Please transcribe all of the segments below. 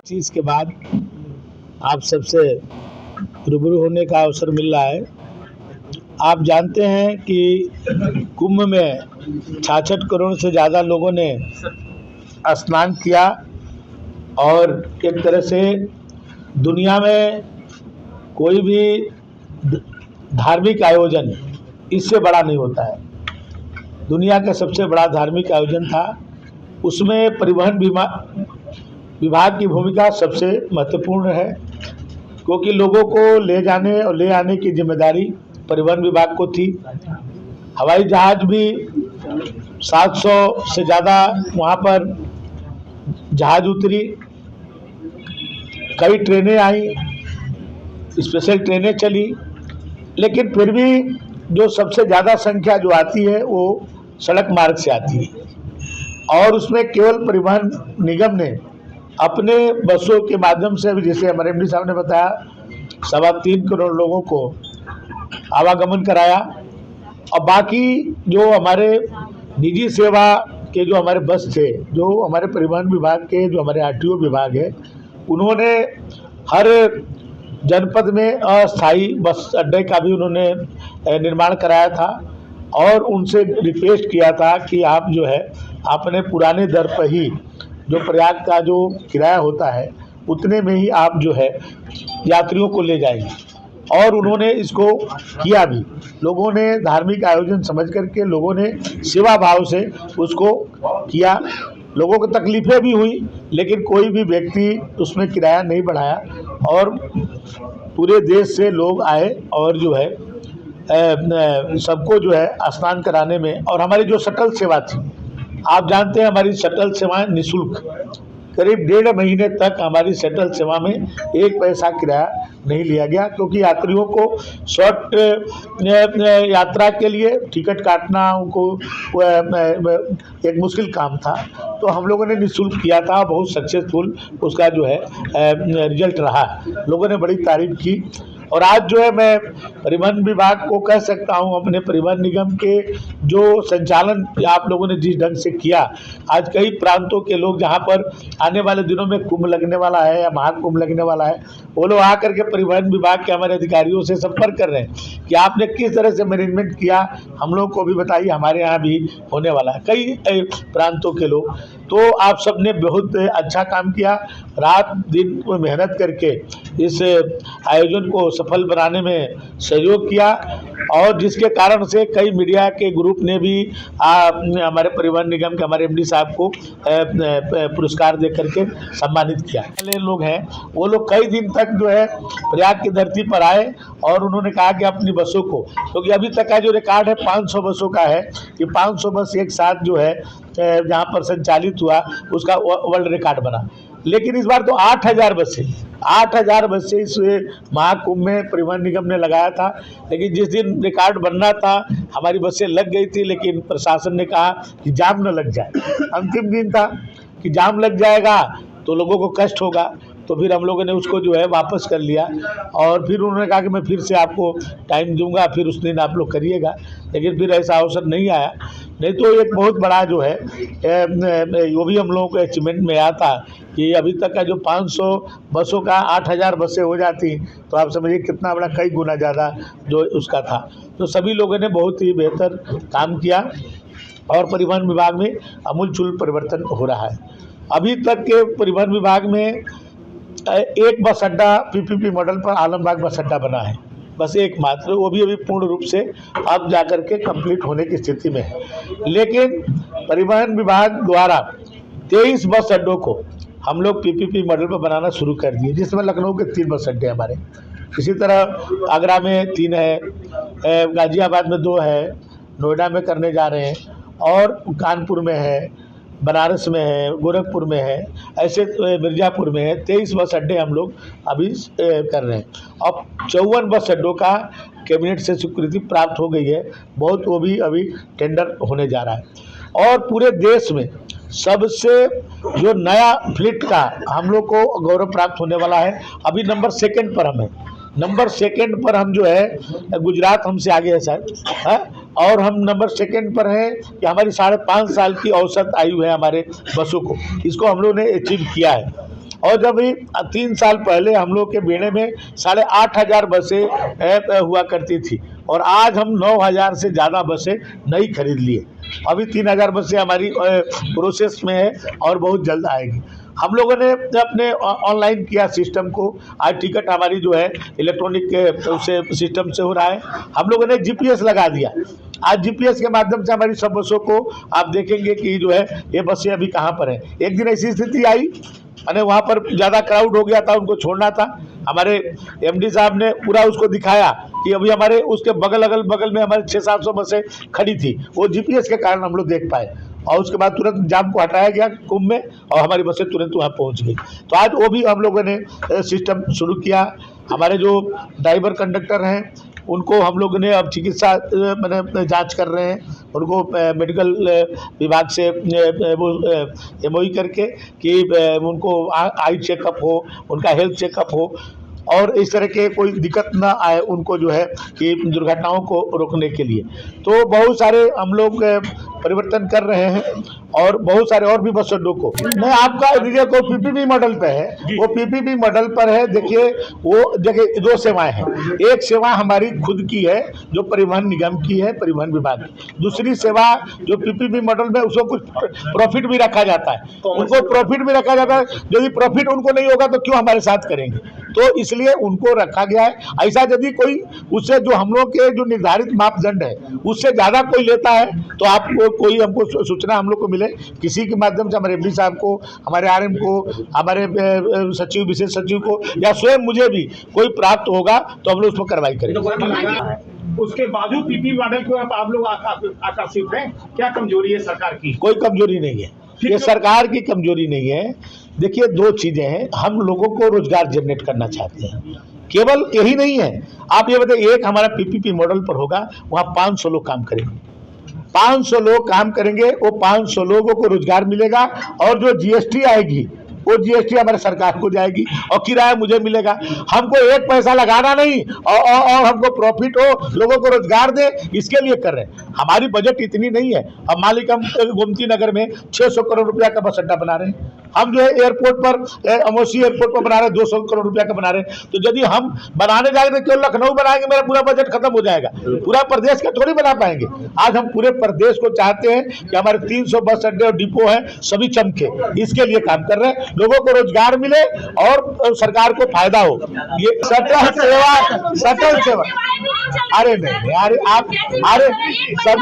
चीज़ के बाद आप सबसे रूबरू होने का अवसर मिल रहा है। आप जानते हैं कि कुंभ में 66 करोड़ से ज़्यादा लोगों ने स्नान किया और एक तरह से दुनिया में कोई भी धार्मिक आयोजन इससे बड़ा नहीं होता है। दुनिया का सबसे बड़ा धार्मिक आयोजन था। उसमें परिवहन विभाग की भूमिका सबसे महत्वपूर्ण है, क्योंकि लोगों को ले जाने और ले आने की जिम्मेदारी परिवहन विभाग को थी। हवाई जहाज भी 700 से ज़्यादा वहाँ पर जहाज उतरी, कई ट्रेनें आई, स्पेशल ट्रेनें चली, लेकिन फिर भी जो सबसे ज़्यादा संख्या जो आती है वो सड़क मार्ग से आती है। और उसमें केवल परिवहन निगम ने अपने बसों के माध्यम से भी, जैसे हमारे एमडी साहब ने बताया, 3.25 करोड़ लोगों को आवागमन कराया। और बाकी जो हमारे निजी सेवा के जो हमारे बस थे, जो हमारे परिवहन विभाग के, जो हमारे आरटीओ विभाग है, उन्होंने हर जनपद में अस्थायी बस अड्डे का भी उन्होंने निर्माण कराया था और उनसे रिक्वेस्ट किया था कि आप जो है अपने पुराने दर पर ही, जो प्रयाग का जो किराया होता है उतने में ही आप जो है यात्रियों को ले जाएंगे। और उन्होंने इसको किया भी। लोगों ने धार्मिक आयोजन समझ करके, लोगों ने सेवा भाव से उसको किया। लोगों को तकलीफ़ें भी हुई, लेकिन कोई भी व्यक्ति उसमें किराया नहीं बढ़ाया और पूरे देश से लोग आए और जो है सबको जो है स्नान कराने में। और हमारी जो शटल सेवा थी, आप जानते हैं हमारी शटल सेवाएं निःशुल्क, करीब 1.5 महीने तक हमारी शटल सेवा में 1 पैसा किराया नहीं लिया गया, क्योंकि यात्रियों को शॉर्ट यात्रा के लिए टिकट काटना उनको एक मुश्किल काम था। तो हम लोगों ने निःशुल्क किया था। बहुत सक्सेसफुल उसका जो है रिजल्ट रहा। लोगों ने बड़ी तारीफ की। और आज जो है मैं परिवहन विभाग को कह सकता हूं, अपने परिवहन निगम के जो संचालन आप लोगों ने जिस ढंग से किया, आज कई प्रांतों के लोग जहां पर आने वाले दिनों में कुंभ लगने वाला है या महाकुंभ लगने वाला है, वो लोग आकर के परिवहन विभाग के हमारे अधिकारियों से संपर्क कर रहे हैं कि आपने किस तरह से मैनेजमेंट किया, हम लोग को भी बताइए, हमारे यहाँ भी होने वाला है। कई प्रांतों के लोग, तो आप सब ने बहुत अच्छा काम किया, रात दिन मेहनत करके इस आयोजन को सफल बनाने में सहयोग किया। और जिसके कारण से कई मीडिया के ग्रुप ने भी हमारे परिवहन निगम के हमारे एमडी साहब को पुरस्कार दे करके सम्मानित किया। पहले लोग हैं, वो लोग कई दिन तक जो है प्रयाग की धरती पर आए और उन्होंने कहा कि अपनी बसों को, क्योंकि अभी तक का जो रिकॉर्ड है 500 बसों का है कि 500 बस एक साथ जो है जहाँ पर संचालित हुआ, उसका वर्ल्ड रिकॉर्ड बना। लेकिन इस बार तो 8,000 बसें इस महाकुंभ में परिवहन निगम ने लगाया था। लेकिन जिस दिन रिकॉर्ड बनना था, हमारी बसें लग गई थी, लेकिन प्रशासन ने कहा कि जाम न लग जाए। अंतिम दिन था कि जाम लग जाएगा तो लोगों को कष्ट होगा, तो फिर हम लोगों ने उसको जो है वापस कर लिया। और फिर उन्होंने कहा कि मैं फिर से आपको टाइम दूंगा, फिर उस दिन आप लोग करिएगा। लेकिन फिर ऐसा अवसर नहीं आया। नहीं तो एक बहुत बड़ा जो है वो भी हम लोगों को अचीवमेंट में आया था कि अभी तक का जो 500 बसों का 8,000 बसें हो जाती, तो आप समझिए कितना बड़ा, कई गुना ज़्यादा जो उसका था। तो सभी लोगों ने बहुत ही बेहतर काम किया और परिवहन विभाग में आमूलचूल परिवर्तन हो रहा है। अभी तक के परिवहन विभाग में एक बस अड्डा पीपीपी मॉडल पर आलमबाग बस अड्डा बना है, बस एक मात्र, वो भी अभी पूर्ण रूप से अब जाकर के कंप्लीट होने की स्थिति में है। लेकिन परिवहन विभाग द्वारा 23 बस अड्डों को हम लोग पीपीपी मॉडल पर बनाना शुरू कर दिए, जिसमें लखनऊ के 3 बस अड्डे हमारे, इसी तरह आगरा में 3 है, गाजियाबाद में 2 है, नोएडा में करने जा रहे हैं, और कानपुर में है, बनारस में है, गोरखपुर में है, ऐसे मिर्ज़ापुर में है। 23 बस अड्डे हम लोग अभी कर रहे हैं। अब 54 बस अड्डों का कैबिनेट से स्वीकृति प्राप्त हो गई है, बहुत, वो भी अभी टेंडर होने जा रहा है। और पूरे देश में सबसे जो नया फ्लीट का हम लोग को गौरव प्राप्त होने वाला है। अभी नंबर 2 पर हम हैं, नंबर 2 पर हम जो है, गुजरात हमसे आगे है सर, है? और हम नंबर 2 पर हैं कि हमारी 5.5 साल की औसत आयु है हमारे बसों को, इसको हम लोगों ने अचीव किया है। और जब 3 साल पहले हम लोग के बेड़े में 8,500 बसें हुआ करती थी और आज हम 9,000 से ज़्यादा बसें नई खरीद लिए। अभी 3,000 बसें हमारी प्रोसेस में है और बहुत जल्द आएगी। हम लोगों ने अपने ऑनलाइन किया सिस्टम को, आज टिकट हमारी जो है इलेक्ट्रॉनिक से सिस्टम से हो रहा है। हम लोगों ने जीपीएस लगा दिया। आज जीपीएस के माध्यम से हमारी सब बसों को आप देखेंगे कि जो है ये बसें अभी कहाँ पर हैं। एक दिन ऐसी स्थिति आई, मैंने वहाँ पर ज़्यादा क्राउड हो गया था, उनको छोड़ना था। हमारे एमडी साहब ने पूरा उसको दिखाया कि अभी हमारे उसके अगल बगल में हमारे 600-700 बसें खड़ी थी। वो जीपीएस के कारण हम लोग देख पाए और उसके बाद तुरंत जाम को हटाया गया कुंभ में और हमारी बसें तुरंत वहाँ पहुँच गई। तो आज वो भी हम लोगों ने सिस्टम शुरू किया। हमारे जो ड्राइवर कंडक्टर हैं उनको हम लोग ने अब चिकित्सा मैंने जांच कर रहे हैं, उनको मेडिकल विभाग से वो एमओई करके कि उनको आई चेकअप हो, उनका हेल्थ चेकअप हो और इस तरह के कोई दिक्कत ना आए उनको जो है कि दुर्घटनाओं को रोकने के लिए। तो बहुत सारे हम लोग परिवर्तन कर रहे हैं और बहुत सारे और भी बस अड्डों को मैं आपका देखिए को पीपीपी मॉडल पे है, वो पीपीपी मॉडल पर है। देखिए वो देखिए 2 सेवाएं हैं। एक सेवा हमारी खुद की है जो परिवहन निगम की है, परिवहन विभाग की। दूसरी सेवा जो पीपीपी मॉडल में उसको कुछ प्रॉफिट भी रखा जाता है, उनको प्रॉफिट भी रखा जाता है। यदि प्रॉफिट उनको नहीं होगा तो क्यों हमारे साथ करेंगे, तो इसलिए उनको रखा गया है। ऐसा यदि कोई उससे जो हम लोग के जो निर्धारित मापदंड है उससे ज़्यादा कोई लेता है तो आपको कोई हमको सूचना हम लोग को मिले, किसी के माध्यम से हमारे एमडी साहब को, हमारे आरएम को, हमारे सचिव, विशेष सचिव को या स्वयं मुझे भी कोई प्राप्त होगा तो हम लोग उस पर कार्रवाई करेंगे। उसके बावजूद पीपी मॉडल को आप लोग आकर्षित हैं, क्या कमजोरी है सरकार की? कोई कमजोरी नहीं है, ये सरकार की कमजोरी नहीं है। देखिए 2 चीजें हैं, हम लोगों को रोजगार जनरेट करना चाहते हैं, केवल यही नहीं है। आप ये बताइए, एक हमारा पीपीपी मॉडल पर होगा, वहाँ 500 लोग काम करेंगे, 500 लोग काम करेंगे, वो 500 लोगों को रोजगार मिलेगा और जो जीएसटी आएगी वो जीएसटी हमारे सरकार को जाएगी और किराया मुझे मिलेगा। हमको 1 पैसा लगाना नहीं और हमको प्रॉफिट हो, लोगों को रोजगार दे, इसके लिए कर रहे हैं। हमारी बजट इतनी नहीं है। अब मालिक हम गोमती नगर में 600 करोड़ रुपया का बस अड्डा बना रहे हैं, हम जो है एयरपोर्ट पर अमोसी एयरपोर्ट पर बना रहे हैं 200 करोड़ रुपया का बना रहे हैं। तो यदि हम बनाने जाएंगे तो केवल लखनऊ बनाएंगे, मेरा पूरा बजट खत्म हो जाएगा, पूरा प्रदेश का थोड़ी बना पाएंगे। आज हम पूरे प्रदेश को चाहते हैं कि हमारे 300 बस अड्डे और डिपो हैं सभी चमके, इसके लिए काम कर रहे हैं, लोगों को रोजगार मिले और सरकार को फायदा हो। ये सटल सेवा अरे नहीं, अरे आप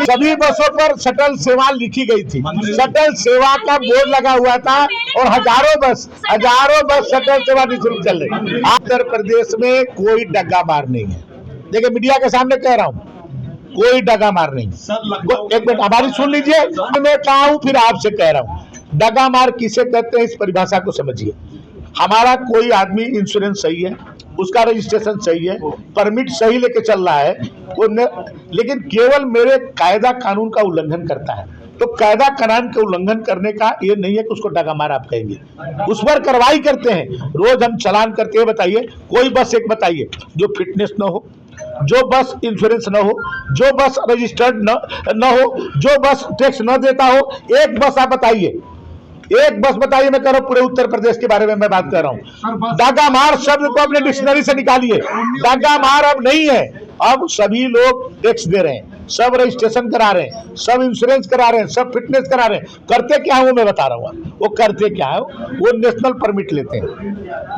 सभी बसों पर सटल सेवा लिखी गई थी, सटल सेवा का बोर्ड लगा हुआ था और हजारों बस सटल सेवा निःशुल्क चल रही। उत्तर प्रदेश में कोई डग्गा मार नहीं है। देखिए मीडिया के सामने कह रहा हूँ, कोई डगा मार नहीं। एक मिनट हमारी सुन लीजिए, मैं कहा हूं फिर आपसे कह रहा हूं, डगा मार किसे कहते हैं इस परिभाषा को समझिए। हमारा कोई आदमी इंश्योरेंस सही है, उसका रजिस्ट्रेशन सही है, परमिट सही लेके चल रहा है, लेकिन केवल मेरे कायदा कानून का उल्लंघन करता है, तो कायदा कानून के उल्लंघन करने का ये नहीं है कि उसको डगा मार आप कहेंगे। उस पर कार्रवाई करते हैं, रोज हम चालान करते हैं। बताइए कोई बस एक बताइए जो फिटनेस न हो, जो बस इंश्योरेंस न हो, जो बस रजिस्टर्ड न हो, जो बस टैक्स न देता हो, एक बस आप बताइए, एक बस बताइए। मैं कह रहा हूं पूरे उत्तर प्रदेश के बारे में मैं बात कर रहा हूं। दागा मार शब्द को अपने डिक्शनरी से निकालिए, दागा मार अब नहीं है। अब सभी लोग टैक्स दे रहे हैं, सब रजिस्ट्रेशन करा रहे हैं, सब इंश्योरेंस करा रहे हैं, सब फिटनेस करा रहे हैं। करते क्या है वो मैं बता रहा हूँ। वो करते क्या है, वो नेशनल परमिट लेते हैं।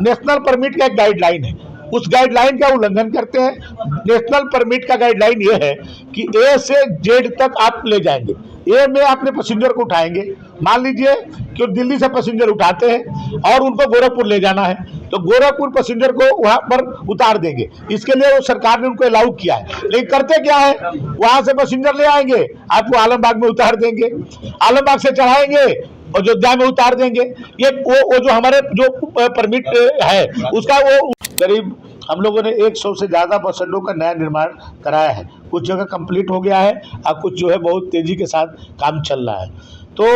नेशनल परमिट का एक गाइडलाइन है, उस गाइडलाइन का उल्लंघन करते हैं। नेशनल परमिट का गाइडलाइन ये है कि ए से जेड तक आप ले जाएंगे। ए में अपने पैसेंजर को उठाएंगे, मान लीजिए कि दिल्ली से पैसेंजर उठाते हैं और उनको गोरखपुर ले जाना है, तो गोरखपुर पैसेंजर को वहां पर उतार देंगे। इसके लिए वो सरकार ने उनको अलाउ किया है, लेकिन करते क्या है, वहां से पैसेंजर ले आएंगे, आपको आलमबाग में उतार देंगे, आलमबाग से चढ़ाएंगे, अयोध्या में उतार देंगे। ये वो जो हमारे जो परमिट है उसका वो करीब हम लोगों ने 100 से ज़्यादा बस अड्डों का नया निर्माण कराया है। कुछ जगह कंप्लीट हो गया है और कुछ जो है बहुत तेज़ी के साथ काम चल रहा है। तो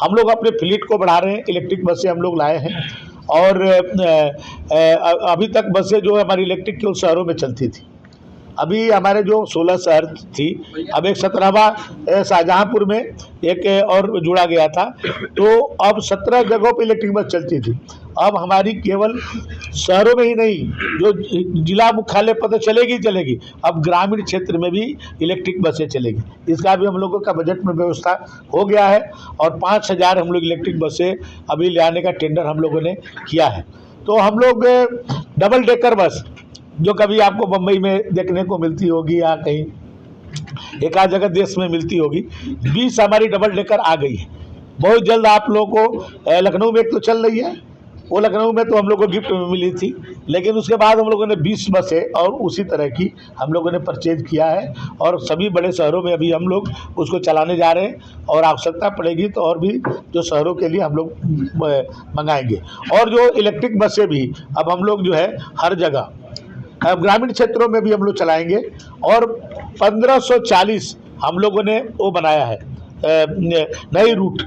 हम लोग अपने फ्लीट को बढ़ा रहे हैं, इलेक्ट्रिक बसें हम लोग लाए हैं और अभी तक बसें जो है हमारी इलेक्ट्रिक केवल शहरों में चलती थी, अभी हमारे जो 16 शहर थी, अब एक 17वां शाहजहाँपुर में एक और जुड़ा गया था, तो अब 17 जगहों पर इलेक्ट्रिक बस चलती थी। अब हमारी केवल शहरों में ही नहीं, जो जिला मुख्यालय पर तो चलेगी चलेगी, अब ग्रामीण क्षेत्र में भी इलेक्ट्रिक बसें चलेगी। इसका भी हम लोगों का बजट में व्यवस्था हो गया है और 5000 हम लोग इलेक्ट्रिक बसें अभी ले आने का टेंडर हम लोगों ने किया है। तो हम लोग डबल डेकर बस, जो कभी आपको मुंबई में देखने को मिलती होगी या कहीं एक आध जगह देश में मिलती होगी, 20 हमारी डबल डेकर आ गई है। बहुत जल्द आप लोगों को लखनऊ में एक तो चल रही है, वो लखनऊ में तो हम लोग को गिफ्ट में मिली थी, लेकिन उसके बाद हम लोगों ने 20 बसें और उसी तरह की हम लोगों ने परचेज किया है और सभी बड़े शहरों में अभी हम लोग उसको चलाने जा रहे हैं और आवश्यकता पड़ेगी तो और भी जो शहरों के लिए हम लोग मंगाएंगे। और जो इलेक्ट्रिक बसें भी अब हम लोग जो है हर जगह, अब ग्रामीण क्षेत्रों में भी हम लोग चलाएंगे। और 1540 हम लोगों ने वो बनाया है नए रूट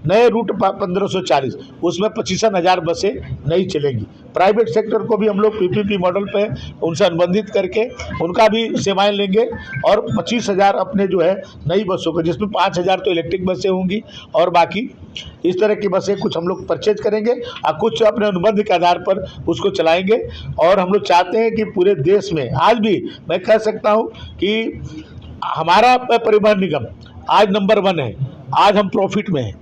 1540, उसमें 25,000 बसें नई चलेंगी। प्राइवेट सेक्टर को भी हम लोग पीपीपी मॉडल पे उनसे अनुबंधित करके उनका भी सेवाएं लेंगे और 25,000 अपने जो है नई बसों को, जिसमें 5,000 तो इलेक्ट्रिक बसें होंगी और बाकी इस तरह की बसें कुछ हम लोग परचेज करेंगे और कुछ अपने अनुबंध के आधार पर उसको चलाएंगे। और हम लोग चाहते हैं कि पूरे देश में, आज भी मैं कह सकता हूँ कि हमारा परिवहन निगम आज नंबर 1 है, आज हम प्रॉफिट में हैं।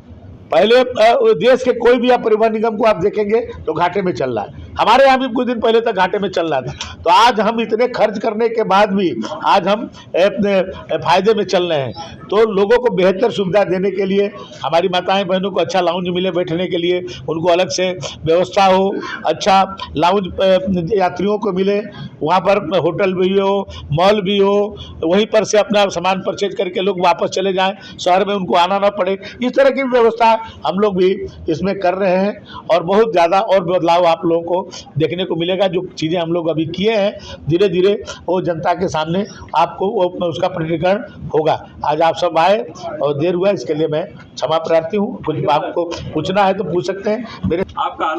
पहले देश के कोई भी आप परिवहन निगम को आप देखेंगे तो घाटे में चल रहा है, हमारे यहाँ भी कुछ दिन पहले तक घाटे में चल रहा था। तो आज हम इतने खर्च करने के बाद भी आज हम अपने फायदे में चल रहे हैं। तो लोगों को बेहतर सुविधा देने के लिए, हमारी माताएं बहनों को अच्छा लाउंज मिले बैठने के लिए, उनको अलग से व्यवस्था हो, अच्छा लाउंज यात्रियों को मिले, वहाँ पर होटल भी हो, मॉल भी हो, वहीं पर से अपना सामान परचेज करके लोग वापस चले जाएं, शहर में उनको आना ना पड़े। इस तरह की व्यवस्था हम लोग भी इसमें कर रहे हैं और बहुत ज़्यादा और बदलाव आप लोगों को देखने को मिलेगा। जो चीज़ें हम लोग अभी किए हैं, धीरे धीरे वो जनता के सामने आपको उसका प्रकटीकरण होगा। आज आप सब आए और देर हुआ, इसके लिए मैं क्षमा प्रार्थी हूँ। कुछ आपको पूछना है तो पूछ सकते हैं। मेरे आपका